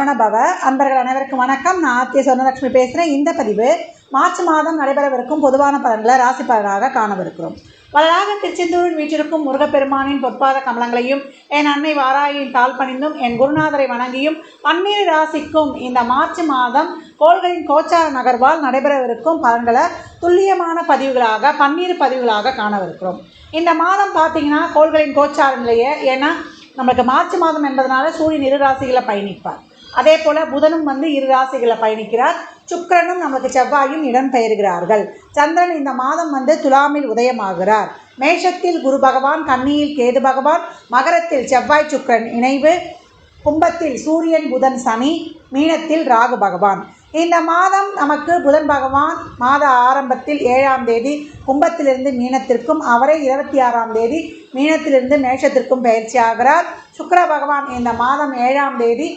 சரவணபவ. அன்பர்கள் அனைவருக்கும் வணக்கம். நான் ஆர்த்தி சொர்ணலட்சுமி பேசுகிறேன். இந்த பதிவு மார்ச் மாதம் நடைபெறவிருக்கும் பொதுவான பலன்களை ராசி பலனாக காணவிருக்கிறோம். வளராக திருச்செந்தூரில் வீற்றிருக்கும் முருகப்பெருமானின் பொற்பாத கமலங்களையும் என் அன்னை வாராயின் தாழ் பணிந்தும் என் குருநாதரை வணங்கியும் 12 ராசிக்கும் இந்த மார்ச் மாதம் கோள்களின் கோச்சார நகர்வால் நடைபெறவிருக்கும் பலன்களை துல்லியமான பதிவுகளாக 12 பதிவுகளாக காணவிருக்கிறோம். இந்த மாதம் பார்த்திங்கன்னா கோள்களின் கோச்சார நிலையை, ஏன்னா நம்மளுக்கு மார்ச் மாதம் என்பதனால சூரியன் 2 ராசிகளை பயணிப்பார். அதே போல் புதனும் 2 ராசிகளை பயணிக்கிறார். சுக்கிரனும் நமக்கு செவ்வாயும் இடம் பெயர்கிறார்கள். சந்திரன் இந்த மாதம் துலாமில் உதயமாகிறார். மேஷத்தில் குரு பகவான், கன்னியில் கேது பகவான், மகரத்தில் செவ்வாய் சுக்கிரன் இணைவு, கும்பத்தில் சூரியன் புதன் சனி, மீனத்தில் ராகு பகவான். இந்த மாதம் நமக்கு புதன் பகவான் மாத ஆரம்பத்தில் 7ஆம் தேதி கும்பத்திலிருந்து மீனத்திற்கும், அவரே 26ஆம் தேதி மீனத்திலிருந்து மேஷத்திற்கும் பயிற்சி ஆகிறார். சுக்கிர பகவான் இந்த மாதம் 7ஆம் தேதி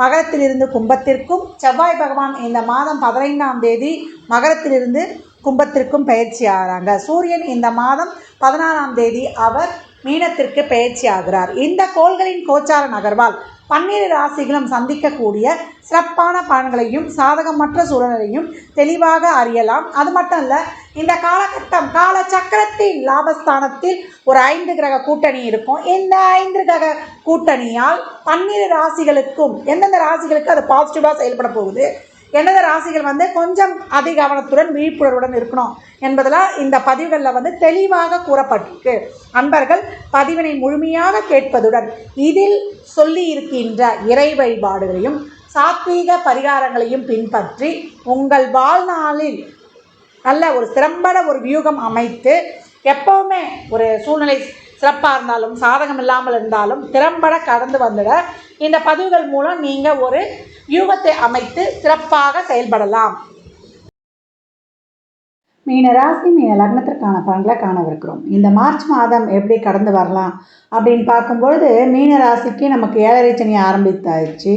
மகரத்திலிருந்து கும்பத்திற்கும், செவ்வாய் பகவான் இந்த மாதம் 15ஆம் தேதி மகரத்திலிருந்து கும்பத்திற்கும் பயிற்சி ஆகிறாங்க. சூரியன் இந்த மாதம் 16ஆம் தேதி அவர் மீனத்திற்கு பயிற்சி ஆகிறார். இந்த கோள்களின் கோச்சார நகர்வால் 12 ராசிகளும் சந்திக்கக்கூடிய சிறப்பான பலன்களையும் சாதகமற்ற சூழ்நிலையும் தெளிவாக அறியலாம். அது மட்டும் இல்லை, இந்த காலகட்டம் கால சக்கரத்தின் லாபஸ்தானத்தில் ஒரு 5 கிரக கூட்டணி இருக்கும். இந்த 5 கிரக கூட்டணியால் 12 ராசிகளுக்கும் எந்தெந்த ராசிகளுக்கு அது பாசிட்டிவாக செயல்பட போகுது, எந்தெந்த ராசிகள் கொஞ்சம் அதிக கவனத்துடன் விழிப்புணர்வுடன் இருக்கணும் என்பதெல்லாம் இந்த பதிவுகளில் தெளிவாக கூறப்பட்டிருக்கு. அன்பர்கள் பதிவினை முழுமையாக கேட்பதுடன் இதில் சொல்லி இருக்கின்ற இறை வழிபாடுகளையும் சாத்வீக பரிகாரங்களையும் பின்பற்றி உங்கள் வாழ்நாளில் நல்ல ஒரு திறம்பட ஒரு வியூகம் அமைத்து எப்போவுமே ஒரு சூழ்நிலை சிறப்பாக இருந்தாலும் சாதகம் இல்லாமல் இருந்தாலும் திறம்பட கடந்து வந்துட இந்த பதிவுகள் மூலம் நீங்கள் ஒரு வியூகத்தை அமைத்து சிறப்பாக செயல்படலாம். மீன ராசி மீன லக்னத்திற்கான பலன்களை காணவிருக்கிறோம். இந்த மார்ச் மாதம் எப்படி கடந்து வரலாம் அப்படின்னு பார்க்கும்பொழுது, மீன ராசிக்கு நமக்கு 7.5 சனி ஆரம்பித்தாயிடுச்சு.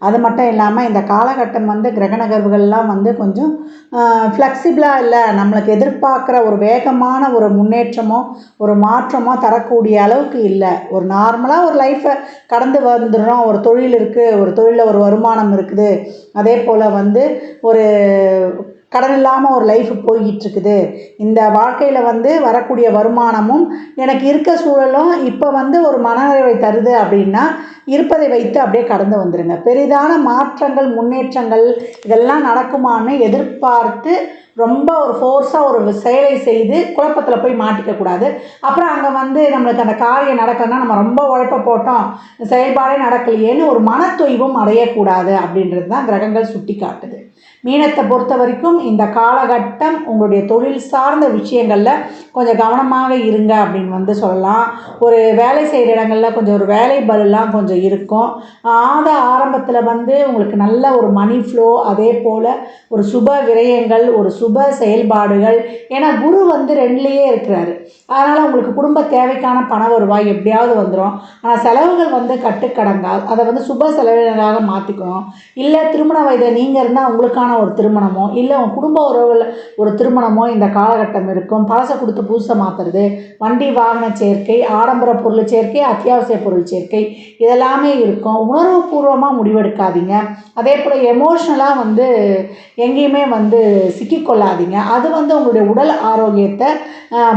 அது மட்டும் இல்லாமல் இந்த காலகட்டம் கிரக நகர்வுகள்லாம் கொஞ்சம் ஃப்ளெக்சிபிளாக இல்லை, நம்மளுக்கு எதிர்பார்க்குற ஒரு வேகமான ஒரு முன்னேற்றமோ ஒரு மாற்றமோ தரக்கூடிய அளவுக்கு இல்லை. ஒரு நார்மலாக ஒரு லைஃப்பை கடந்து வந்துடுறோம். ஒரு தொழில் இருக்குது, ஒரு தொழிலில் ஒரு வருமானம் இருக்குது, அதே போல் ஒரு கடன் இல்லாமல் ஒரு லைஃப் போய்கிட்டுருக்குது. இந்த வாழ்க்கையில் வரக்கூடிய வருமானமும் எனக்கு இருக்க சூழலும் இப்போ ஒரு மனநிறைவை தருது அப்படின்னா இருப்பதை வைத்து அப்படியே கடந்து வந்துடுங்க. பெரிதான மாற்றங்கள் முன்னேற்றங்கள் இதெல்லாம் நடக்குமான்னு எதிர்பார்த்து ரொம்ப ஒரு ஃபோர்ஸாக ஒரு செயலை செய்து குழப்பத்தில் போய் மாட்டிக்கக்கூடாது. அப்புறம் அங்கே நம்மளுக்கு அந்த காரியம் நடக்கணும்னா நம்ம ரொம்ப உழைப்ப போட்டோம், செயல்பாடே நடக்கலையேன்னு ஒரு மனத்தொய்வும் அடையக்கூடாது அப்படின்றது தான் கிரகங்கள் சுட்டி காட்டுது. மீனத்தை பொறுத்த வரைக்கும் இந்த காலகட்டம் உங்களுடைய தொழில் சார்ந்த விஷயங்களில் கொஞ்சம் கவனமாக இருங்க அப்படின்னு சொல்லலாம். ஒரு வேலை செய்கிற இடங்களில் கொஞ்சம் ஒரு வேலை பலுலாம் கொஞ்சம் இருக்கும். ஆரம்பத்தில் உங்களுக்கு நல்ல ஒரு மணி ஃப்ளோ, அதே போல் ஒரு சுப விரயங்கள், ஒரு சுப செயல்பாடுகள். ஏன்னா குரு 2லேயே இருக்கிறாரு. அதனால் உங்களுக்கு குடும்ப தேவைக்கான பண வருவாய் எப்படியாவது வந்துடும். ஆனால் செலவுகள் கட்டுக்கடங்கால் அதை சுப செலவினராக மாற்றிக்கணும். இல்லை திருமண வயதில் நீங்கள் இருந்தால் உங்களுக்கான ஒரு திருமணமோ இல்லை உங்கள் குடும்ப உறவுகள் ஒரு திருமணமோ இந்த காலகட்டம் இருக்கும். பழசை கொடுத்து புதுசை மாற்றுறது, வண்டி வாகன சேர்க்கை, ஆடம்பர பொருள் சேர்க்கை, அத்தியாவசிய பொருள் சேர்க்கை இதெல்லாமே இருக்கும். உணர்வுபூர்வமாக முடிவெடுக்காதீங்க. அதே போல் எமோஷ்னலாக எங்கேயுமே சிக்கிக்கொள்ளாதீங்க. அது உங்களுடைய உடல் ஆரோக்கியத்தை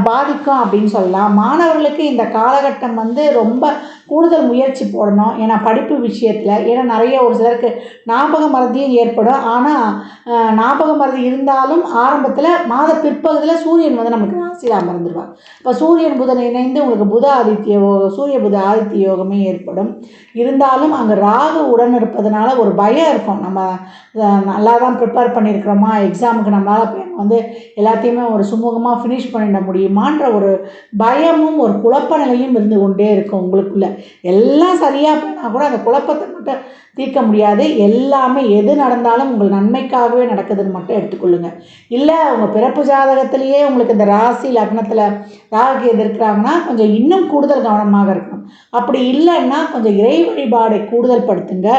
பாதிக்கும் அப்படின்னு சொல்லலாம். மாணவர்களுக்கு இந்த காலகட்டம் ரொம்ப கூடுதல் முயற்சி போடணும். ஏன்னா படிப்பு விஷயத்தில், ஏன்னா நிறைய ஒரு சிலருக்கு ஞாபக மறதியும் ஏற்படும். ஆனால் ஞாபக மறதி இருந்தாலும் ஆரம்பத்தில் மாத பிற்பகுதியில் சூரியன் நமக்கு ராசியில் அமர்ந்துருவார். இப்போ சூரியன் புதன் இணைந்து உங்களுக்கு சூரிய புத ஆதித்ய யோகமே ஏற்படும். இருந்தாலும் அங்கே ராகு உடன் இருப்பதனால ஒரு பயம் இருக்கும். நம்ம நல்லா தான் ப்ரிப்பேர் பண்ணியிருக்கிறோமா, எக்ஸாமுக்கு நம்மளால் எல்லாத்தையுமே ஒரு சுமூகமாக ஃபினிஷ் பண்ணிட முடியுமான்ற ஒரு பயமும் ஒரு குழப்ப நிலையும் இருந்து கொண்டே இருக்கும் உங்களுக்குள்ள. எல்லாம் சரியாக போனால் கூட அந்த குழப்பத்தை மட்டும் தீர்க்க முடியாது. எல்லாமே எது நடந்தாலும் உங்கள் நன்மைக்காகவே நடக்குதுன்னு மட்டும் எடுத்துக்கொள்ளுங்கள். இல்லை உங்கள் பிறப்பு ஜாதகத்திலேயே உங்களுக்கு இந்த ராசி லக்னத்தில் ராகு எதிர்க்கிறாங்கன்னா கொஞ்சம் இன்னும் கூடுதல் கவனமாக இருக்கணும். அப்படி இல்லைன்னா கொஞ்சம் இறை வழிபாடை கூடுதல் படுத்துங்க.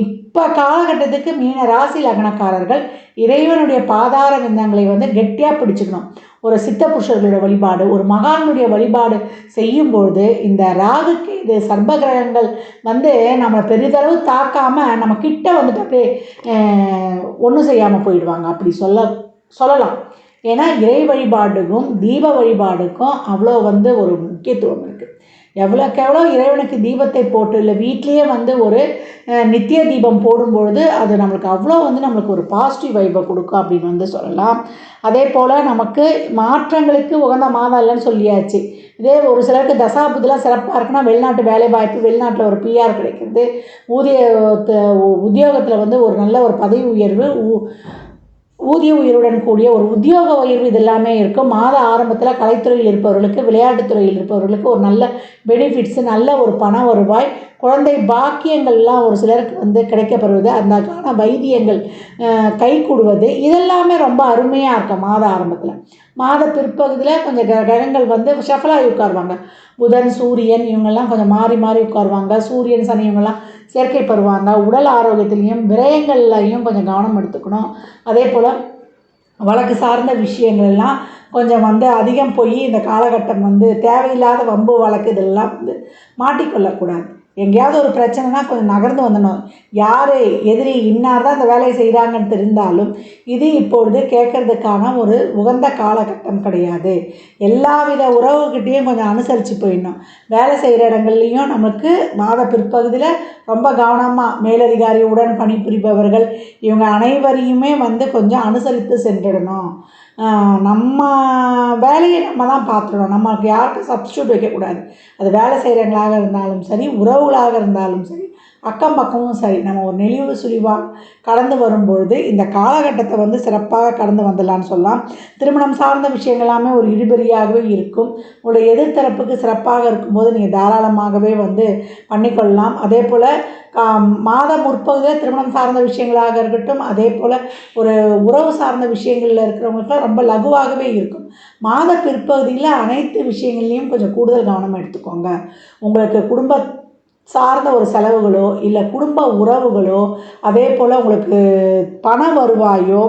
இப்போ காலகட்டத்துக்கு மீன ராசி லக்னக்காரர்கள் இறைவனுடைய பாதார விந்தங்களை கெட்டியாக பிடிச்சிக்கணும். ஒரு சித்த புருஷர்களோட வழிபாடு, ஒரு மகானுடைய வழிபாடு செய்யும்பொழுது இந்த ராகுக்கு இது சர்ப்ப கிரகங்கள் வந்து நம்மளை பெரிதளவு தாக்காமல் நம்ம கிட்ட வந்துட்டு அப்படியே ஒன்றும் செய்யாமல் போயிடுவாங்க அப்படி சொல்லலாம். ஏன்னா இறை வழிபாடுக்கும் தீப வழிபாடுக்கும் அவ்வளோ வந்து ஒரு முக்கியத்துவம் இருக்குது. எவ்வளோக்கு எவ்வளோ இறைவனுக்கு தீபத்தை போட்டு இல்லை வீட்லேயே வந்து ஒரு நித்திய தீபம் போடும்பொழுது அது நம்மளுக்கு அவ்வளோ வந்து நம்மளுக்கு ஒரு பாசிட்டிவ் வைப்பை கொடுக்கும் அப்படின்னு வந்து சொல்லலாம். அதே போல் நமக்கு மாற்றங்களுக்கு உகந்த மாதம் இல்லைன்னு சொல்லியாச்சு. இதே ஒரு சிலருக்கு தசாபுதிலாம் சிறப்பாக இருக்குன்னா வெளிநாட்டு வேலை வாய்ப்பு, வெளிநாட்டில் ஒரு பிஆர் கிடைக்கிறது, உத்தியோகத்தில் வந்து ஒரு நல்ல ஒரு பதவி உயர்வு, ஊதிய உயர்வுடன் கூடிய ஒரு உத்தியோக உயர்வு இது எல்லாமே இருக்கும். மாத ஆரம்பத்தில் கலைத்துறையில் இருப்பவர்களுக்கு, விளையாட்டுத்துறையில் இருப்பவர்களுக்கு ஒரு நல்ல பெனிஃபிட்ஸு, நல்ல ஒரு பண வருவாய், குழந்தை பாக்கியங்கள்லாம் ஒரு சிலருக்கு வந்து கிடைக்கப்படுவது, அதுக்கான வைத்தியங்கள் கைகூடுவது, இதெல்லாமே ரொம்ப அருமையாக இருக்கும் மாத ஆரம்பத்தில். மாத பிற்பகுதியில் கொஞ்சம் கிரகங்கள் வந்து ஷஃபலாகி உட்காருவாங்க. புதன், சூரியன் இவங்கெல்லாம் கொஞ்சம் மாறி மாறி உட்காருவாங்க. சூரியன், சனி இவங்கெல்லாம் சேர்க்கை பெறுவாங்க. உடல் ஆரோக்கியத்துலேயும் விரயங்கள்லையும் கொஞ்சம் கவனம் எடுத்துக்கணும். அதே போல் வழக்கு சார்ந்த விஷயங்கள்லாம் கொஞ்சம் வந்து அதிகம் போய் இந்த காலகட்டம் வந்து தேவையில்லாத வம்பு வழக்கு இதெல்லாம் வந்து மாட்டிக்கொள்ளக்கூடாது. எங்கேயாவது ஒரு பிரச்சனைனா கொஞ்சம் நகர்ந்து வந்துடணும். யார் எதிரி இன்னார் தான் இந்த வேலையை செய்கிறாங்கன்னு தெரிந்தாலும் இது இப்பொழுது கேட்கறதுக்கான ஒரு உகந்த காலகட்டம் கிடையாது. எல்லா வித உறவுகிட்டேயும் கொஞ்சம் அனுசரித்து போயிடணும். வேலை செய்கிற இடங்கள்லையும் நமக்கு மாத பிற்பகுதியில் ரொம்ப கவனமாக மேலதிகாரி, உடன் பணிபுரிபவர்கள் இவங்க அனைவரையுமே வந்து கொஞ்சம் அனுசரித்து சென்றிடணும். நம்ம வேலையை நம்ம தான் பார்த்துக்கணும். நமக்கு யாருக்கும் சப்ஸ்டியூட் வைக்கக்கூடாது. அது வேலை செய்கிறவங்களாக இருந்தாலும் சரி, உறவுகளாக இருந்தாலும் சரி, அக்கம் பக்கமும் சரி, நம்ம ஒரு நெளிவு சுழிவாக கடந்து வரும்பொழுது இந்த காலகட்டத்தை வந்து சிறப்பாக கடந்து வந்துடலான்னு சொல்லலாம். திருமணம் சார்ந்த விஷயங்கள் எல்லாமே ஒரு இழுபறியாகவே இருக்கும். உங்களுடைய எதிர்த்தரப்புக்கு சிறப்பாக இருக்கும்போது நீங்கள் தாராளமாகவே வந்து பண்ணிக்கொள்ளலாம். அதே போல் மாத முற்பகுதியில் திருமணம் சார்ந்த விஷயங்களாக இருக்கட்டும், அதே போல் ஒரு உறவு சார்ந்த விஷயங்களில் இருக்கிறவங்களுக்குலாம் ரொம்ப லகுவாகவே இருக்கும். மாத பிற்பகுதியில் அனைத்து விஷயங்கள்லையும் கொஞ்சம் கூடுதல் கவனம் எடுத்துக்கோங்க. உங்களுக்கு குடும்ப சார்ந்த ஒரு செலவுகளோ இல்லை குடும்ப உறவுகளோ, அதே போல் உங்களுக்கு பண வருவாயோ,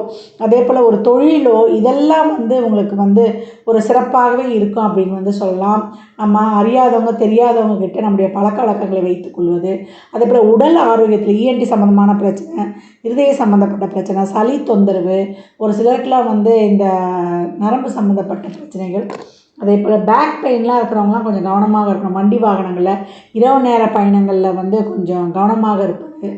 அதே போல் ஒரு தொழிலோ இதெல்லாம் வந்து உங்களுக்கு வந்து ஒரு சிறப்பாகவே இருக்கும் அப்படின்னு வந்து சொல்லலாம். நம்ம அறியாதவங்க தெரியாதவங்க கிட்ட நம்முடைய பழக்க வழக்கங்களை வைத்துக்கொள்வது, அதே போல் உடல் ஆரோக்கியத்தில் இஎன்டி சம்மந்தமான பிரச்சனை, இருதய சம்மந்தப்பட்ட பிரச்சனை, சளி தொந்தரவு, ஒரு சிலருக்குலாம் வந்து இந்த நரம்பு சம்மந்தப்பட்ட பிரச்சனைகள், அதே போல் பேக் பெயின்லாம் இருக்கிறவங்களாம் கொஞ்சம் கவனமாக இருக்கணும். வண்டி வாகனங்களில் இரவு நேர பயணங்களில் வந்து கொஞ்சம் கவனமாக இருப்பது,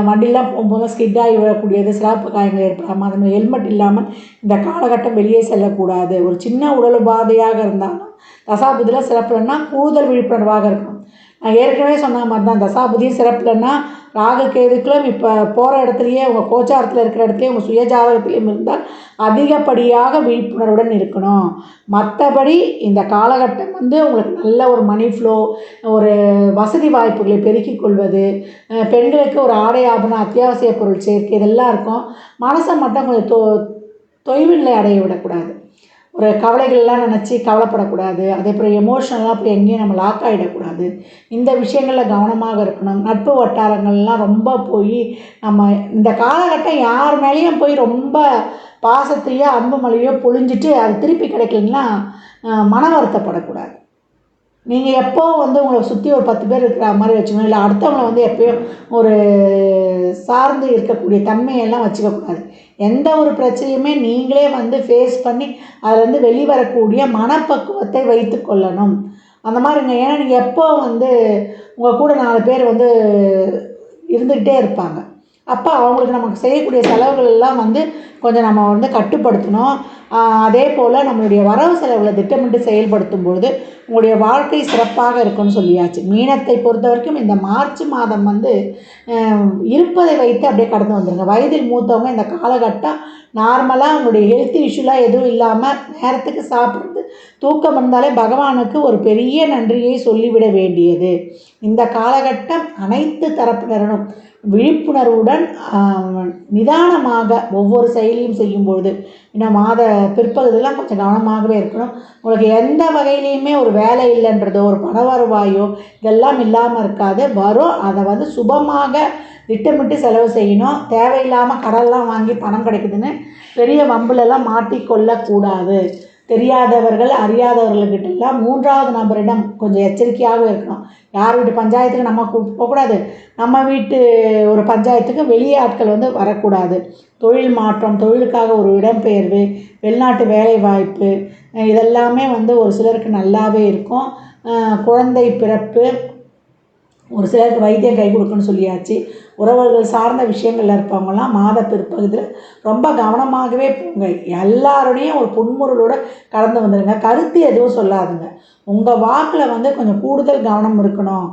வண்டிலாம் போகும்போது ஸ்கிட்டாகி விழக்கூடியது, சிறப்பு காயங்கள் ஏற்படாமல், அது மாதிரி ஹெல்மெட் இல்லாமல் இந்த காலகட்டம் வெளியே செல்லக்கூடாது. ஒரு சின்ன உடல் உபாதையாக இருந்தாலும் தசாபுதியில் சிறப்புலன்னா கூடுதல் விழிப்புணர்வாக இருக்கணும். நான் ஏற்கனவே சொன்ன மாதிரி தான், தசாபுதியும் சிறப்புலன்னா ராகு கேதுக்களும் இப்போ போகிற இடத்துலையே உங்கள் கோச்சாரத்தில் இருக்கிற இடத்துலையே உங்கள் சுயஜாதகத்திலையும் இருந்தால் அதிகப்படியாக விழிப்புணர்வுடன் இருக்கணும். மற்றபடி இந்த காலகட்டம் வந்து உங்களுக்கு நல்ல ஒரு மணி ஃப்ளோ, ஒரு வசதி வாய்ப்புகளை பெருக்கிக் கொள்வது, பெண்களுக்கு ஒரு ஆடை ஆபரண அத்தியாவசிய பொருள் சேர்க்கை இதெல்லாம் இருக்கும். மனசை மட்டும் கொஞ்சம் தொய்வில்லை அடைய விடக்கூடாது. ஒரு கவலைகள்லாம் நினச்சி கவலைப்படக்கூடாது. அதே போல் எமோஷ்னலாக போய் எங்கேயும் நம்ம லாக் ஆகிடக்கூடாது. இந்த விஷயங்களில் கவனமாக இருக்கணும். நட்பு வட்டாரங்கள்லாம் ரொம்ப போய் நம்ம இந்த காலகட்டம் யார் மேலேயும் போய் ரொம்ப பாசத்தையோ அன்பு மழையோ பொழிஞ்சிட்டு அது திருப்பி கிடைக்கலன்னா மன வருத்தப்படக்கூடாது. நீங்கள் எப்போ வந்து உங்களை சுற்றி ஒரு 10 பேர் இருக்கிற மாதிரி வச்சுக்கணும். இல்லை அடுத்தவங்களை வந்து எப்போயும் ஒரு சார்ந்து இருக்கக்கூடிய தன்மையெல்லாம் வச்சுக்கக்கூடாது. எந்த ஒரு பிரச்சனையுமே நீங்களே வந்து ஃபேஸ் பண்ணி அதிலேருந்து வெளிவரக்கூடிய மனப்பக்குவத்தை வைத்து கொள்ளணும். அந்த மாதிரிங்க. ஏன்னா நீங்கள் எப்போ வந்து உங்கள் கூட 4 பேர் வந்து இருந்துக்கிட்டே இருப்பாங்க. அப்போ அவங்களுக்கு நமக்கு செய்யக்கூடிய செலவுகள் எல்லாம் வந்து கொஞ்சம் நம்ம வந்து கட்டுப்படுத்தணும். அதே போல் நம்மளுடைய வரவு செலவுகளை திட்டமிட்டு செயல்படுத்தும் பொழுது உங்களுடைய வாழ்க்கை சிறப்பாக இருக்கும்னு சொல்லியாச்சு. மீனத்தை பொறுத்த வரைக்கும் இந்த மார்ச் மாதம் வந்து இருப்பதை வைத்து அப்படியே கடந்து வந்துடுங்க. வயதில் மூத்தவங்க இந்த காலகட்டம் நார்மலாக உங்களுடைய ஹெல்த் இஷ்யூலாம் எதுவும் இல்லாமல் நேரத்துக்கு சாப்பிட்றது, தூக்கம் இருந்தாலே பகவானுக்கு ஒரு பெரிய நன்றியை சொல்லிவிட வேண்டியது. இந்த காலகட்டம் அனைத்து தரப்பினரும் விழிப்புணர்வுடன் நிதானமாக ஒவ்வொரு செயலையும் செய்யும்பொழுது, இன்னும் மாத பிற்பகுதியெல்லாம் கொஞ்சம் கவனமாகவே இருக்கணும். உங்களுக்கு எந்த வகையிலையுமே ஒரு வேலை இல்லைன்றதோ ஒரு பண வருவாயோ இதெல்லாம் இல்லாமல் இருக்காது. வரும், அதை வந்து சுபமாக திட்டமிட்டு செலவு செய்யணும். தேவையில்லாமல் கடன்லாம் வாங்கி பணம் கிடைக்குதுன்னு பெரிய வம்புலெல்லாம் மாட்டிக்கொள்ளக்கூடாது. தெரியாதவர்கள் அறியாதவர்கள்கிட்டலாம் 3வது நபரிடம் கொஞ்சம் எச்சரிக்கையாக இருக்கணும். யார் வீட்டு பஞ்சாயத்துக்கு நம்ம போகக்கூடாது, நம்ம வீட்டு ஒரு பஞ்சாயத்துக்கு வெளியே ஆட்கள் வந்து வரக்கூடாது. தொழில் மாற்றம், தொழிலுக்காக ஒரு இடம்பெயர்வு, வெளிநாட்டு வேலைவாய்ப்பு இதெல்லாமே வந்து ஒரு சிலருக்கு நல்லாவே இருக்கும். குழந்தை பிறப்பு, ஒரு சிலருக்கு வைத்தியம் கை கொடுக்குன்னு சொல்லியாச்சு. உறவுகள் சார்ந்த விஷயங்களில் இருப்பவங்கலாம் மாத பிற்பகுதியில் ரொம்ப கவனமாகவே போங்க. எல்லாரோடையும் ஒரு புன்முறுவலோட கடந்து வந்துடுங்க. கருத்து எதுவும் சொல்லாதுங்க. உங்கள் வாக்கில் வந்து கொஞ்சம் கூடுதல் கவனம் இருக்கணும்.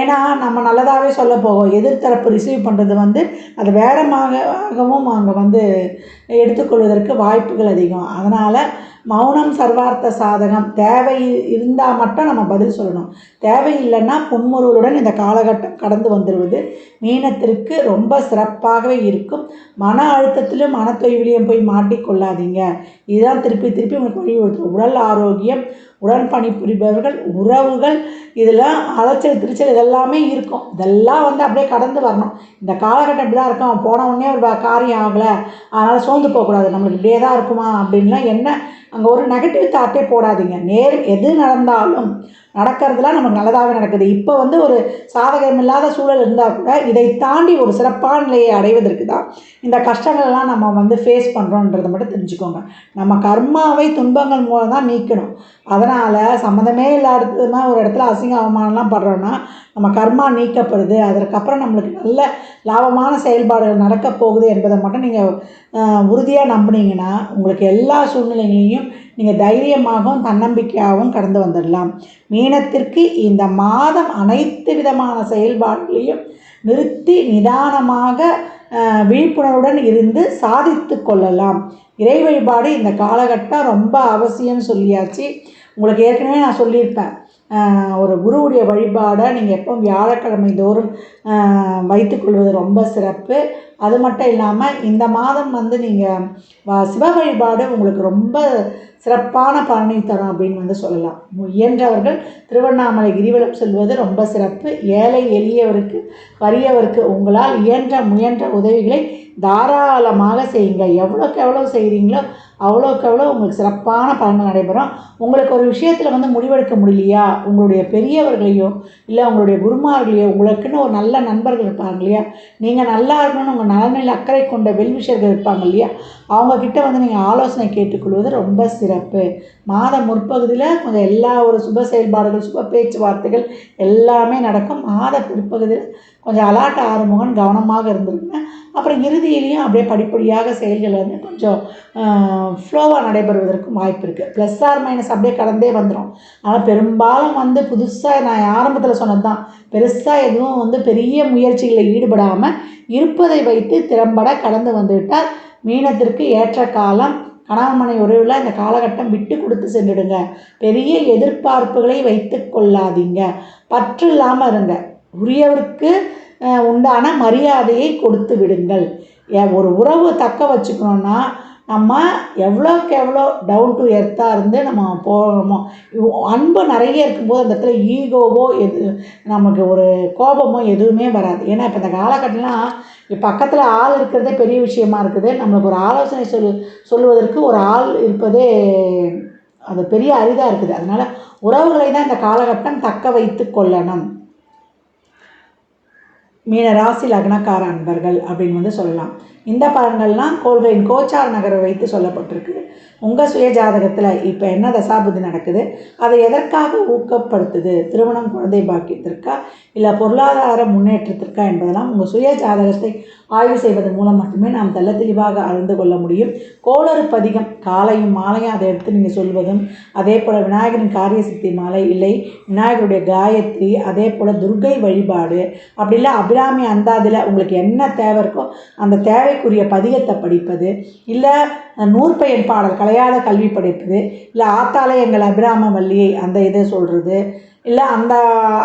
ஏன்னா நம்ம நல்லதாகவே சொல்ல போவோம், எதிர்த்தரப்பு ரிசீவ் பண்ணுறது வந்து அது வேறமாகவும் அங்கே வந்து எடுத்துக்கொள்வதற்கு வாய்ப்புகள் அதிகம். அதனால் மௌனம் சர்வார்த்த சாதகம். தேவை இருந்தால் மட்டும் நம்ம பதில் சொல்லணும். தேவையில்லைன்னா புன்முறுவலுடன் இந்த காலகட்டம் கடந்து வந்துடுவது மீனத்திற்கு ரொம்ப சிறப்பாகவே இருக்கும். மன அழுத்தத்திலும் மனத்தொய்விலையும் போய் மாட்டிக்கொள்ளாதீங்க. இதுதான் திருப்பி திருப்பி உங்களுக்கு வலியுறுத்தும். உடல் ஆரோக்கியம், உடன் பணிபுரிபவர்கள், உறவுகள், இதெல்லாம் அலைச்சல் திருச்சல் இதெல்லாமே இருக்கும். இதெல்லாம் வந்து அப்படியே கடந்து வரணும். இந்த காலகட்டம் இப்படி தான் இருக்கும். போன உடனே ஒரு காரியம் ஆகலை, அதனால் சோர்ந்து போகக்கூடாது, நம்மளுக்கு இப்படியே தான் இருக்குமா அப்படின்லாம் என்ன அங்கே ஒரு நெகட்டிவ் தாட்டே போடாதீங்க. எது நடந்தாலும் நடக்கிறதுலாம் நமக்கு நல்லதாகவே நடக்குது. இப்போ வந்து ஒரு சாதகமில்லாத சூழல் இருந்தால் கூட இதை தாண்டி ஒரு சிறப்பான நிலையை அடைவதற்கு தான் இந்த கஷ்டங்கள்லாம் நம்ம வந்து ஃபேஸ் பண்ணுறோன்றதை மட்டும் தெரிஞ்சுக்கோங்க. நம்ம கர்மாவை துன்பங்கள் மூலம் தான் நீக்கணும். அதனால் சம்மந்தமே இல்லாததுமா ஒரு இடத்துல அசிங்க அவமானம்லாம் படுறோன்னா நம்ம கர்மா நீக்கப்படுது. அதற்கப்புறம் நம்மளுக்கு நல்ல லாபமான செயல்பாடுகள் நடக்க போகுது என்பதை மட்டும் நீங்கள் உறுதியாக நம்பினீங்கன்னா உங்களுக்கு எல்லா சூழ்நிலைகளையும் நீங்கள் தைரியமாகவும் தன்னம்பிக்கையாகவும் கடந்து வந்துடலாம். மீனத்திற்கு இந்த மாதம் அனைத்து விதமான செயல்பாடுகளையும் நிறுத்தி நிதானமாக விழிப்புணர்வுடன் இருந்து சாதித்து கொள்ளலாம். இறை வழிபாடு இந்த காலகட்டம் ரொம்ப அவசியம்னு சொல்லியாச்சு. உங்களுக்கு ஏற்கனவே நான் சொல்லியிருப்பேன், ஒரு குருவுடைய வழிபாடை நீங்கள் எப்போ வியாழக்கிழமை தோறும் வைத்துக்கொள்வது ரொம்ப சிறப்பு. அது மட்டும் இல்லாமல் இந்த மாதம் வந்து நீங்கள் சிவ வழிபாடு உங்களுக்கு ரொம்ப சிறப்பான பலனை தரும் அப்படின்னு வந்து சொல்லலாம். இயன்றவர்கள் திருவண்ணாமலை கிரிவலம் செல்வது ரொம்ப சிறப்பு. ஏழை எளியவருக்கு வறியவருக்கு உங்களால் முயன்ற உதவிகளை தாராளமாக செய்யுங்க. எவ்வளோக்கு எவ்வளோ செய்கிறீங்களோ அவ்வளோக்கு எவ்வளோ உங்களுக்கு சிறப்பான பலன்கள் நடைபெறும். உங்களுக்கு ஒரு விஷயத்தில் வந்து முடிவெடுக்க முடியலையா, உங்களுடைய பெரியவர்களையோ இல்லை உங்களுடைய குருமார்களையோ, உங்களுக்குன்னு ஒரு நல்ல நண்பர்கள் இருப்பாங்க இல்லையா, நீங்கள் நல்லா இருக்கணும்னு உங்கள் நலனில் அக்கறை கொண்ட வெல்விஷர்கள் இருப்பாங்க இல்லையா, அவங்கக்கிட்ட வந்து நீங்கள் ஆலோசனை கேட்டுக்கொள்வது ரொம்ப சிறப்பு. மாத முற்பகுதியில் கொஞ்சம் எல்லா ஒரு சுப செயல்பாடுகள், சுப பேச்சுவார்த்தைகள் எல்லாமே நடக்கும். மாத பிற்பகுதியில் கொஞ்சம் அலாட்ட ஆறுமுகன் கவனமாக இருந்துருங்க. அப்புறம் இறுதியிலையும் அப்படியே படிப்படியாக செயல்கள் வந்து கொஞ்சம் ஃப்ளோவாக நடைபெறுவதற்கும் வாய்ப்பு இருக்குது. ப்ளஸ் ஆர் மைனஸ் அப்படியே கடந்தே வந்துடும். ஆனால் பெரும்பாலும் வந்து புதுசாக நான் ஆரம்பத்தில் சொன்னது தான், பெருசாக எதுவும் வந்து பெரிய முயற்சிகளில் ஈடுபடாமல் இருப்பதை வைத்து திறம்பட கடந்து வந்துவிட்டால் மீனத்திற்கு ஏற்ற காலம். கணவன் மனைவி உறவில் இந்த காலகட்டம் விட்டு கொடுத்து சென்றுடுங்க. பெரிய எதிர்பார்ப்புகளை வைத்து கொள்ளாதீங்க. பற்று இல்லாமல் இருங்க. உரியவருக்கு உண்டான மரியாதையை கொடுத்து விடுங்கள். ஒரு உறவு தக்க வச்சுக்கணுன்னா நம்ம எவ்வளோக்கு எவ்வளோ டவுன் டு எர்த்தாக இருந்து நம்ம போகிறோமோ, அன்பு நிறைய இருக்கும்போது அந்த இடத்துல ஈகோவோ நமக்கு ஒரு கோபமோ எதுவுமே வராது. ஏன்னா இப்போ இந்த காலகட்டம்லாம் பக்கத்தில் ஆள் இருக்கிறதே பெரிய விஷயமா இருக்குது. நம்மளுக்கு ஒரு ஆலோசனை சொல்லுவதற்கு ஒரு ஆள் இருப்பதே அது பெரிய அரிதாக இருக்குது. அதனால் உறவுகளை தான் இந்த காலகட்டம் தக்க வைத்து கொள்ளணும். மீன ராசி லக்னக்கார அன்பர்கள் அப்படின்னு வந்து சொல்லலாம். இந்த பலன்கள்லாம் கோள்களின் கோச்சார நகரை வைத்து சொல்லப்பட்டிருக்கு. உங்கள் சுய ஜாதகத்தில் இப்போ என்ன தசாபுத்தி நடக்குது, அதை எதற்காக ஊக்கப்படுத்துது, திருமணம், குழந்தை பாக்கியத்திற்கா இல்லை பொருளாதார முன்னேற்றத்திற்கா என்பதெல்லாம் உங்கள் சுய ஜாதகத்தை ஆய்வு செய்வதன் மூலம் மட்டுமே நாம் தெள்ள தெளிவாக அறிந்து கொள்ள முடியும். கோளறு பதிகம் காலையும் மாலையும் அதை எடுத்து நீங்கள் சொல்வதும், அதே போல் விநாயகரின் காரிய சித்தி மாலை, இல்லை விநாயகருடைய காயத்ரி, அதே போல் துர்கை வழிபாடு, அப்படி இல்லை அபிராமி அந்தாதில் உங்களுக்கு என்ன தேவை இருக்கோ அந்த தேவைக்குரிய பதிகத்தை படிப்பது, இல்லை நூற்பெயர் பாடல் கலையாத கல்வி படிப்பது, இல்லை ஆத்தாலே எங்கள் அபிராம வள்ளியை அந்த இதை சொல்கிறது, இல்லை அந்த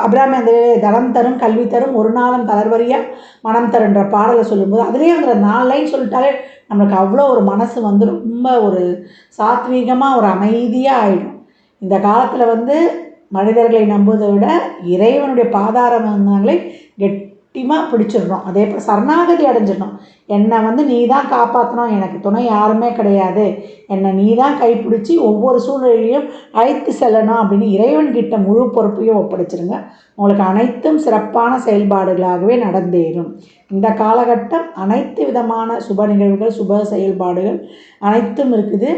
அபிராமி அந்த தனம் தரும் கல்வி தரும் ஒரு நாளும் தளர்வறியா மனம் தருன்ற பாடலை சொல்லும்போது அதுலேயே அந்த 4 லைன் சொல்லிட்டாலே நம்மளுக்கு அவ்வளோ ஒரு மனசு வந்து ரொம்ப ஒரு சாத்வீகமாக ஒரு அமைதியாக ஆகிடும். இந்த காலத்தில் வந்து மனிதர்களை நம்புவதை விட இறைவனுடைய பாதார மந்தங்களை கட்டிமாக பிடிச்சிடணும். அதே போல் சரணாகதி அடைஞ்சிடணும். என்னை வந்து நீ தான் காப்பாற்றணும், எனக்கு துணை யாருமே கிடையாது, என்னை நீ தான் கைப்பிடிச்சி ஒவ்வொரு சூழ்நிலையிலையும் அழைத்து செல்லணும் அப்படின்னு இறைவன்கிட்ட முழு பொறுப்பையும் ஒப்படைச்சிருங்க. உங்களுக்கு அனைத்தும் சிறப்பான செயல்பாடுகளாகவே நடந்தேறும். இந்த காலகட்டம் அனைத்து விதமான சுப நிகழ்வுகள், சுப செயல்பாடுகள் அனைத்தும் இருக்குது.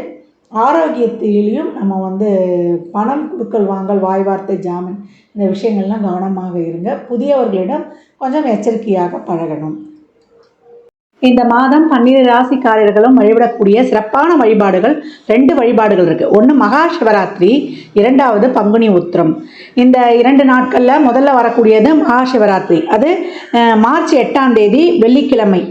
ஆரோக்கியத்திலையும் நம்ம வந்து பணம் கொடுக்கல் வாங்கல், வாய் வார்த்தை, ஜாமீன் இந்த விஷயங்கள்லாம் கவனமாக இருங்க. புதியவர்களிடம் கொஞ்சம் எச்சரிக்கையாக பழகணும். இந்த மாதம் 12 ராசிக்காரர்களும் வழிபடக்கூடிய சிறப்பான வழிபாடுகள் 2 வழிபாடுகள் இருக்குது. ஒன்று மகா சிவராத்திரி, 2வது பங்குனி உத்திரம். இந்த 2 நாட்களில் முதல்ல வரக்கூடியது மகா சிவராத்திரி. அது மார்ச் 8ஆம் தேதி வெள்ளிக்கிழமை,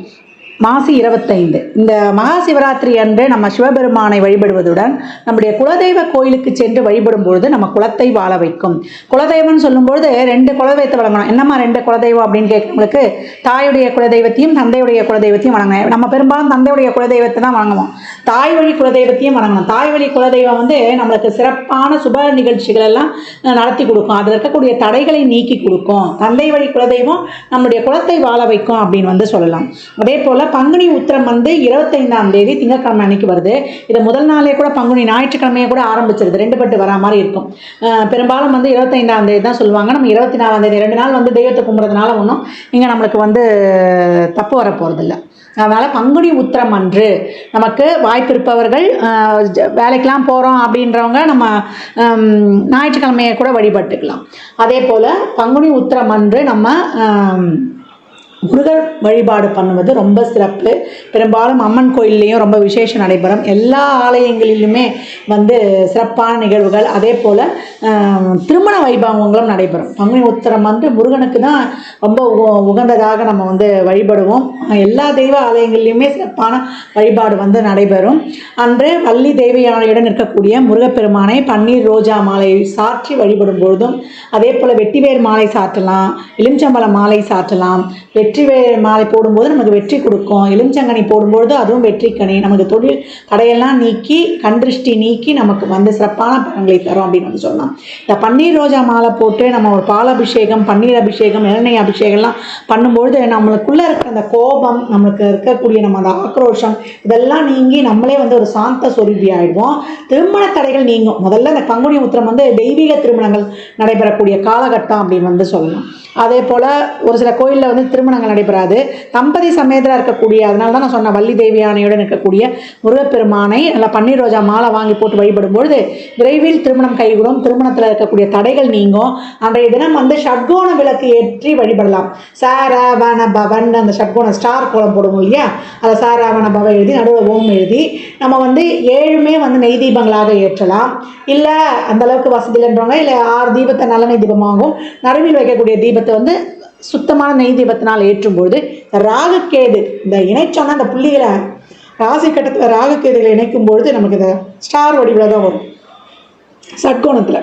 மாசி 25. இந்த மகா சிவராத்திரி அன்று நம்ம சிவபெருமானை வழிபடுவதுடன் நம்முடைய குலதெய்வ கோயிலுக்கு சென்று வழிபடும் பொழுது நம்ம குலத்தை வாழ வைக்கும். குலதெய்வம்னு சொல்லும்பொழுது 2 குலதெய்வத்தை வழங்கணும். என்னம்மா 2 குலதெய்வம் அப்படின்னு கேட்குறவங்களுக்கு தாயுடைய குலதெய்வத்தையும் தந்தையுடைய குலதெய்வத்தையும் வணங்கணும். நம்ம பெரும்பாலும் தந்தையுடைய குலதெய்வத்தை தான் வணங்குவோம். தாய் வழி குலதெய்வத்தையும் வணங்கணும். தாய் வழி குலதெய்வம் வந்து நம்மளுக்கு சிறப்பான சுப நிகழ்ச்சிகள் எல்லாம் நடத்தி கொடுக்கும். அதில் இருக்கக்கூடிய தடைகளை நீக்கி கொடுக்கும். தந்தை வழி குலதெய்வம் நம்முடைய குலத்தை வாழ வைக்கும் அப்படின்னு வந்து சொல்லலாம். அதே போல் பங்குனி உத்திரம் வந்து 25ஆம் தேதி திங்கட்கிழமை அன்னைக்கு வருது. இதை முதல் நாளே கூட பங்குனி ஞாயிற்றுக்கிழமையே கூட ஆரம்பிச்சிருது. 2 பட்டு வரா மாதிரி இருக்கும். பெரும்பாலும் வந்து 25ஆம் தேதி தான் சொல்லுவாங்க. நம்ம 24ஆம் தேதி 2 நாள் வந்து தெய்வத்தை கும்பிட்றதுனால ஒன்றும் இங்கே நம்மளுக்கு வந்து தப்பு வர போகிறதில்ல. அதனால் பங்குனி உத்திரம் அன்று நமக்கு வாய்ப்பு இருப்பவர்கள், வேலைக்கெலாம் போகிறோம் அப்படின்றவங்க நம்ம ஞாயிற்றுக்கிழமையை கூட வழிபட்டுக்கலாம். அதே போல் பங்குனி உத்திரம் அன்று நம்ம முருகர் வழிபாடு பண்ணுவது ரொம்ப சிறப்பு. பெரும்பாலும் அம்மன் கோயில்லையும் ரொம்ப விசேஷம் நடைபெறும். எல்லா ஆலயங்களிலுமே வந்து சிறப்பான நிகழ்வுகள், அதே போல் திருமண வைபவங்களும் நடைபெறும். பங்குனி உத்திரம் வந்து முருகனுக்கு தான் ரொம்ப உகந்ததாக நம்ம வந்து வழிபடுவோம். எல்லா தெய்வ ஆலயங்கள்லையுமே சிறப்பான வழிபாடு வந்து நடைபெறும். அன்று வள்ளி தேவயானையுடன் இருக்கக்கூடிய முருகப்பெருமானை பன்னீர் ரோஜா மாலை சாற்றி வழிபடும் பொழுதும், அதே போல் வெட்டிவேர் மாலை சாற்றலாம், எலுமிச்சம்பழ மாலை சாற்றலாம். வெற்றிவேர் மாலை போடும்போது நமக்கு வெற்றி கொடுக்கும். எலுமிச்சங்கனி போடும்பொழுது அதுவும் வெற்றிக்கனி. நமக்கு தொழில் தடையெல்லாம் நீக்கி, கண்திருஷ்டி நீக்கி நமக்கு வந்து சிறப்பான பலன்களை தரும் அப்படின்னு வந்து சொல்லலாம். இந்த பன்னீர் ரோஜா மாலை போட்டு நம்ம ஒரு பால் அபிஷேகம், பன்னீர் அபிஷேகம், இளநீர் அபிஷேகம்லாம் பண்ணும்பொழுது நம்மளுக்குள்ளே இருக்கிற அந்த கோபம், நமக்கு இருக்கக்கூடிய நம்ம அந்த ஆக்ரோஷம் இதெல்லாம் நீங்கி நம்மளே வந்து ஒரு சாந்த சொரூபி ஆகிடுவோம். திருமண தடைகள் நீங்கும். முதல்ல இந்த பங்குனி உத்திரம் வந்து தெய்வீக திருமணங்கள் நடைபெறக்கூடிய காலகட்டம் அப்படின்னு வந்து சொல்லலாம். அதே போல் ஒரு சில கோயிலில் வந்து திருமணங்கள் நடைபெறாது. தம்பதி சமேதராக இருக்கக்கூடிய, அதனால தான் நான் சொன்னேன், வள்ளி தேவியானையுடன் இருக்கக்கூடிய முருகப்பெருமானை நல்லா பன்னீர் ரோஜா மாலை வாங்கி போட்டு வழிபடும்பொழுது விரைவில் திருமணம் கைகூடும். திருமணத்தில் இருக்கக்கூடிய தடைகள் நீங்கும். அன்றைய தினம் வந்து ஷட்கோண விளக்கு ஏற்றி வழிபடலாம். சாராவண பவன், அந்த ஷட்கோண ஸ்டார் கோலம் போடுவோம் இல்லையா, அதை சாராவண பவன் எழுதி நடுவில் ஓம் எழுதி நம்ம வந்து 7மே வந்து நெய் தீபங்களாக ஏற்றலாம். இல்லை அந்தளவுக்கு வசதி இல்லைன்றவங்க இல்லை 6 தீபத்தை நல்லெண்ணெய் தீபமாகவும் நடுவில் வைக்கக்கூடிய தீபத்தை வந்து சுத்தமான நெய் தீபத்தினால் ஏற்றும்பொழுது ராகுகேது இந்த இணைச்சோன்னா அந்த புள்ளிகளை ராசி கட்டத்தில் ராகுகேதுகளை இணைக்கும் பொழுது நமக்கு இந்த ஸ்டார் வடிவில் தான் வரும் ஷட்கோணத்தில்.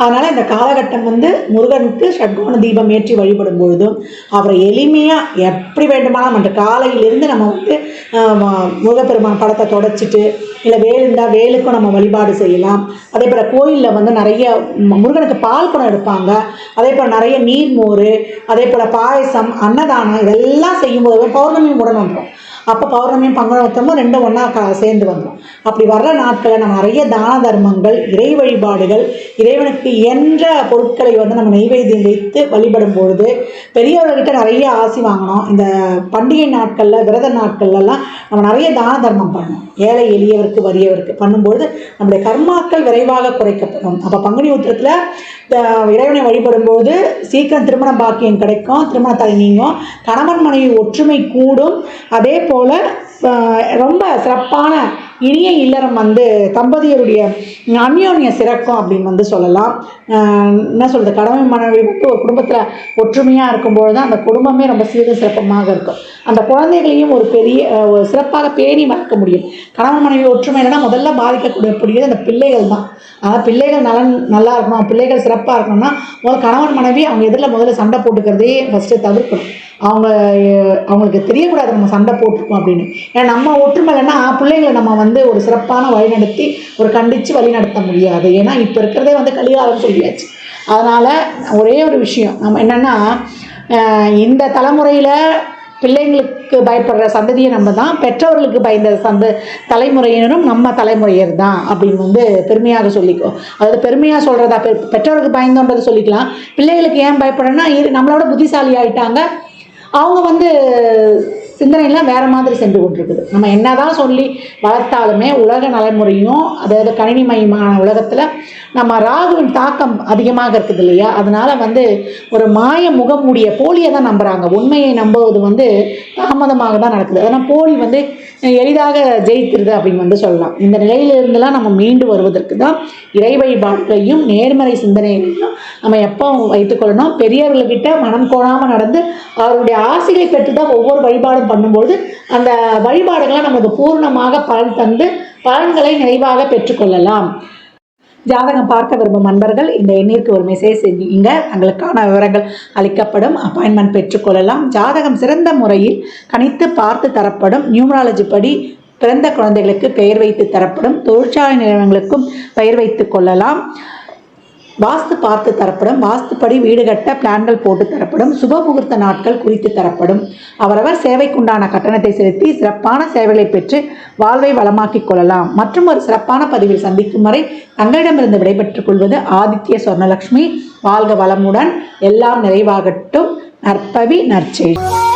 அதனால் இந்த காலகட்டம் வந்து முருகனுக்கு ஷட்கோண தீபம் ஏற்றி வழிபடும் பொழுதும் அவரை எளிமையாக எப்படி வேண்டுமானால் அன்று காலையிலிருந்து நம்ம வந்து முருகப்பெருமான் படத்தை தொடச்சிட்டு, இல்லை வேல் இருந்தால் வேலுக்கும் நம்ம வழிபாடு செய்யலாம். அதே போல் கோயிலில் வந்து நிறைய முருகனுக்கு பால் குடம் எடுப்பாங்க. அதே போல் நிறைய நீர்மோர், அதே போல் பாயசம், அன்னதானம் இதெல்லாம் செய்யும்போது பௌர்ணமியும் உடன் வந்துடும். அப்போ பௌர்ணமியும் பங்குனி உத்திரமும் 2 ஒன்றா சேர்ந்து வந்துடும். அப்படி வர்ற நாட்களில் நம்ம நிறைய தான தர்மங்கள், இறை வழிபாடுகள், இறைவனுக்கு இயன்ற பொருட்களை வந்து நம்ம நெய்வேத்தியம் வைத்து வழிபடும் பொழுது பெரியவர்கிட்ட நிறைய ஆசி வாங்கணும். இந்த பண்டிகை நாட்களில், விரத நாட்கள்லாம் நம்ம நிறைய தான தர்மம் பண்ணணும். ஏழை எளியவருக்கு வறியவருக்கு பண்ணும்பொழுது நம்முடைய கர்மாக்கள் விரைவாக குறைக்கப்படும். அப்போ பங்குனி உத்திரத்தில் இறைவனை வழிபடும்போது சீக்கிரம் திருமண பாக்கியம் கிடைக்கும், திருமணத்தடை நீங்கும், கணவன் மனைவி ஒற்றுமை கூடும். அதே போல் ரொம்ப சிறப்பான இனிய இல்லறம் வந்து தம்பதியருடைய அந்யோன்ய சிறக்கும் அப்படின்னு வந்து சொல்லலாம். என்ன சொல்கிறது, கணவன் மனைவி வந்து ஒரு குடும்பத்தில் ஒற்றுமையாக இருக்கும்போது தான் அந்த குடும்பமே ரொம்ப சீரும் சிறப்பமாக இருக்கும். அந்த குழந்தைகளையும் ஒரு பெரிய சிறப்பாக பேணி வளர்க்க முடியும். கணவன் மனைவி ஒற்றுமை இல்லைன்னா முதல்ல பாதிக்கக்கூடியது அந்த பிள்ளைகள் தான். அதாவது பிள்ளைகள் நல்லா இருக்கணும், பிள்ளைகள் சிறப்பாக இருக்கணும்னா கணவன் மனைவி அவங்க எதிரில் முதல்ல சண்டை போட்டுக்கிறதே ஃபஸ்ட்டு தவிர்க்கணும். அவங்களுக்கு தெரியக்கூடாது நம்ம சண்டை போட்டிருக்கோம் அப்படின்னு. ஏன்னா நம்ம ஒற்றுமை இல்லைன்னா பிள்ளைங்களை நம்ம வந்து ஒரு சிறப்பான வழிநடத்தி ஒரு கண்டித்து வழிநடத்த முடியாது. ஏன்னா இப்போ இருக்கிறதே வந்து கலிகாலம் சொல்லியாச்சு. அதனால் ஒரே ஒரு விஷயம் நம்ம என்னென்னா, இந்த தலைமுறையில் பிள்ளைங்களுக்கு பயப்படுற சந்ததியை நம்ம தான், பெற்றவர்களுக்கு பயந்த தலைமுறையினரும் நம்ம தலைமுறையர் தான் அப்படின்னு பெருமையாக சொல்லிக்கோ. அதாவது பெருமையாக சொல்கிறதா, பெற்றவர்களுக்கு பயந்தோன்றதை சொல்லிக்கலாம். பிள்ளைகளுக்கு ஏன் பயப்படுறேன்னா, நம்மளோட புத்திசாலி ஆகிட்டாங்க, அவங்க சிந்தனைலாம் வேறு மாதிரி சென்று கொண்டிருக்குது. நம்ம என்ன தான் சொல்லி வளர்த்தாலுமே உலக நடைமுறையும், அதாவது கணினிமயமான உலகத்தில் நம்ம ராகுவின் தாக்கம் அதிகமாக இருக்குது இல்லையா? அதனால் ஒரு மாய முகமூடிய போலியை தான் நம்புகிறாங்க. உண்மையை நம்புவது தாமதமாக தான் நடக்குது. அதனால் போலி எளிதாக ஜெயித்திருது அப்படின்னு சொல்லலாம். இந்த நிலையிலிருந்துலாம் நம்ம மீண்டு வருவதற்கு தான் இறை வழிபாடுகளையும் நேர்மறை சிந்தனைகளையும் நம்ம எப்போ வைத்துக்கொள்ளணும். பெரியவர்கள்கிட்ட மனம் கோணாமல் நடந்து அவருடைய ஆசைகளை பெற்று தான் ஒவ்வொரு வழிபாடும் பண்ணும்போது அந்த வழிபாடுகளை நமக்கு பூர்ணமாக பலன் தந்து பலன்களை நிறைவாக பெற்றுக்கொள்ளலாம். ஜாதகம் பார்க்க விரும்பும் நண்பர்கள் இந்த எண்ணிற்கு ஒரு மெசேஜ் செய்யுங்க. தங்களுக்கான விவரங்கள் அளிக்கப்படும். அப்பாயின்மெண்ட் பெற்றுக்கொள்ளலாம். ஜாதகம் சிறந்த முறையில் கணித்து பார்த்து தரப்படும். நியூமராலஜி படி பிறந்த குழந்தைகளுக்கு பெயர் வைத்து தரப்படும். தொழிற்சாலை நிறுவனங்களுக்கும் பெயர் வைத்து கொள்ளலாம். வாஸ்து பார்த்து தரப்படும். வாஸ்துப்படி வீடு கட்ட பிளான்கள் போட்டு தரப்படும். சுப முகூர்த்த நாட்கள் குறித்து தரப்படும். அவரவர் சேவைக்குண்டான கட்டணத்தை செலுத்தி சிறப்பான சேவைகளை பெற்று வாழ்வை வளமாக்கிக் கொள்ளலாம். மற்றும் ஒரு சிறப்பான பதிவில் சந்திக்கும் வரை தங்களிடமிருந்து விடைபெற்றுக் கொள்வது ஆதித்ய சொர்ணலட்சுமி. வாழ்க வளமுடன், எல்லாம் நிறைவாகட்டும். நற்பவி நற்செய்தி.